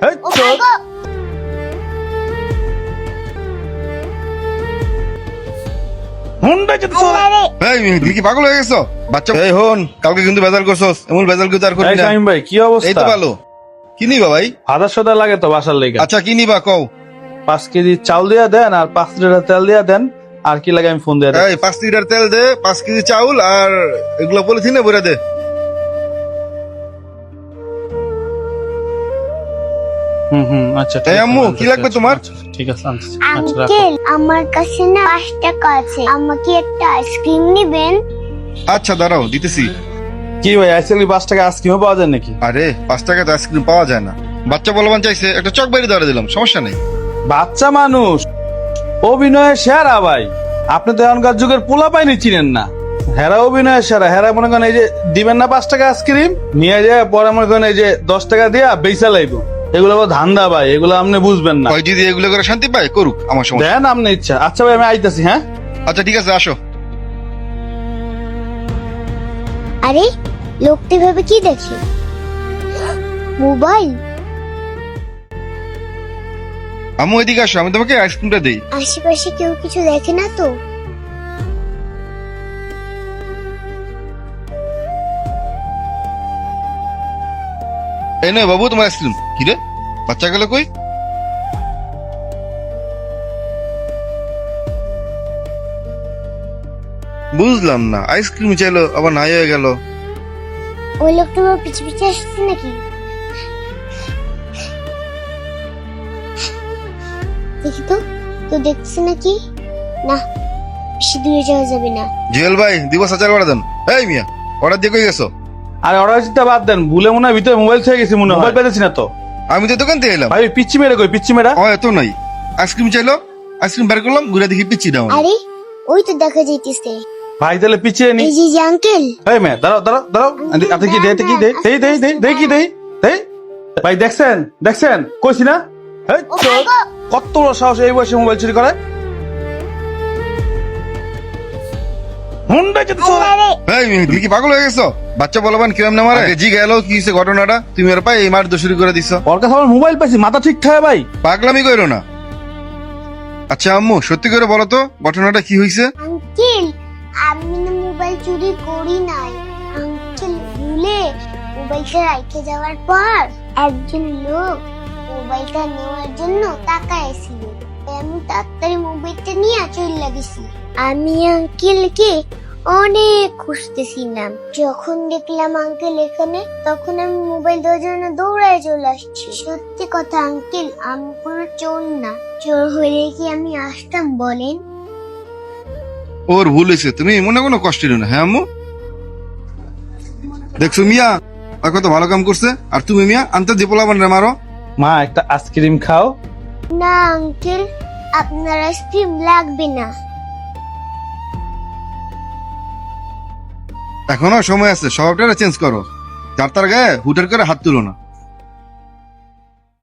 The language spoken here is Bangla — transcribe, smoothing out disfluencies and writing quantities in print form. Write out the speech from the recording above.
হেই, চোদ। হুন্ডা যদি চোদ। এই তুমি কি পাগল হয়ে গেছো? বাচ্চা এই হন, কালকে কিন্তু বেজাল করছস, এমন বেজাল কিন্তু আর করবি এই না। শামিম ভাই কি এই তো অবস্থা? ভালো। কি নিবা ভাই? আদার সদা লাগে তো বাসার লেগে। আচ্ছা কি নিবা কও? 5 কেজি চাউল দিয়া দেন আর 5 লিটার তেল দিয়া দেন। আর কি লাগে আমি ফোন দিয়ে দেন। এই 5 লিটার তেল দে, 5 কেজি চাউল আর এগুলো পলিথিনে ভরে দে। আচ্ছা এই আম্মু, কি লাগবে তোমার? ঠিক আছে আনছি। আচ্ছা রাখো। আঙ্কেল আমার কাছে না 5 টাকা আছে, আমাকে একটা আইসক্রিম দিবেন? আচ্ছা দাঁড়াও দিতেছি। কি ভাই আইসক্রিম 5 টাকা আইসক্রিমও পাওয়া যায় নাকি? আরে 5 টাকাতে আইসক্রিম পাওয়া যায় না। বাচ্চা বলবান চাইছে, একটা চক বাইরে ধরে দিলাম, সমস্যা নেই। বাচ্চা মানুষ অভিনয়ের সেরা ভাই। আপনি তো এখনকার যুগের পোলা পাইনি চিনেন না। হেরা অভিনয়ের সেরা। হেরা মনে করেন এই যে দিবেন না 5 টাকা আইসক্রিম নিয়ে যায় পরে মনে করেন এই যে 10 টাকা দিয়া বেচা লাইবো। এগুলো আবার ধান্দা ভাই, এগুলো আপনি বুঝবেন না। ওই যদি এগুলো করে শান্তি পায় করুক, আমার সমস্যা। দেন আপনি ইচ্ছা। আচ্ছা ভাই আমি আইতাছি। হ্যাঁ আচ্ছা ঠিক আছে, আসো। আরে লোকটি ভাবে কি দেখে? মোবাইল। আম্মু এদিকে আসো, আমি তোমাকে আইসক্রিমটা দেই। আশেপাশে কেউ কিছু দেখে না তো? এই নয় বাবু তোমার আইসক্রিম। কি রে, বাচ্চা গেল কই? বুঝলাম না, আইসক্রিম চাইলো আবার নাই হয়ে গেল। ওই লোকটা আমার পিছে পিছে আসছে নাকি? দেখি তো, তো দেখছে নাকি? না, বেশি দূরে যাওয়া যাবে না। জুয়েল ভাই দিবস আচার অর্ডার দেন। এই মিয়া, অর্ডার দিয়ে কই গেছো? আরে অর্ডার চিন্তা বাদ দেন, ভুলে মনে হয় ভিতরে মোবাইল থেকে গেছি মনে হয়। মোবাইল পেতেছি না তো। আমি তো দোকান থেকে এলাম। ভাই পিচ্ছি মেরে কই পিচ্ছি মেরা? ও এত নাই, আইসক্রিম চাইলো, আইসক্রিম বের করলাম, ঘুরে দেখি পিচ্ছি ডাউন। আরে ওই তো দেখা যাইতেছে। ভাই তাহলে পিছিয়ে নি। এই যে আঙ্কেল। এই মেয়ে দাঁড়াও দাঁড়াও দাঁড়াও। আপনি কি দেই কি দেই দেই দেই দেই দেই কি দেই দেই? ভাই দেখছেন দেখছেন কইছি না? এই ও চোদ। ভাই গো। কত বড় সাহস এই বয়সে মোবাইল চুরি করে? হুন্ডা যদি চোদ। আরে এই মিয়া, তুমি কি পাগল হয়ে গেছো? বাচ্চা বলবান কিরম না মারে? জি গেল কি হইছে ঘটনাটা? তুমি আর পাই এই মার দোষী করে দিছো। ওর কাছে আমার মোবাইল পাইছি, মাথা ঠিক থাকে ভাই। পাগলামি কইরো না। আচ্ছা আম্মু সত্যি করে বলো তো ঘটনাটা কি হইছে? আঙ্কেল, আমি না মোবাইল চুরি করি নাই। আঙ্কেল ভুলে মোবাইলটা রেখে যাওয়ার পর একজন লোক মোবাইলটা নেওয়ার জন্য তাকাইছিল। আমি তাড়াতাড়ি মোবাইলটা নিয়ে চলে গেছি। আমি আঙ্কেলকে অনেক খুঁজতেছিলাম। যখন দেখলাম আঙ্কেল এখানে, তখন আমি মোবাইল দেওয়ার জন্য দৌড়ায় চলে আসছি। সত্যি কথা আঙ্কেল, আমি কোনো চোর না। চোর হলে কি আমি আসতাম বলেন? ওর ভুল হয়েছে, তুমি মনে কোনো কষ্ট নিও না। হ্যাঁ আম্মু, দেখছো মিয়া আর কত ভালো কাম করছে, আর তুমি মিয়া আনতে যে পোলাবান রে মারো। মা একটা আইসক্রিম খাও। না আঙ্কেল, আপনার আইসক্রিম লাগবে না। এখনো সময় আছে, স্বভাবটা চেঞ্জ করো। যার তার গায়ে হুটের করে হাত তুলো না।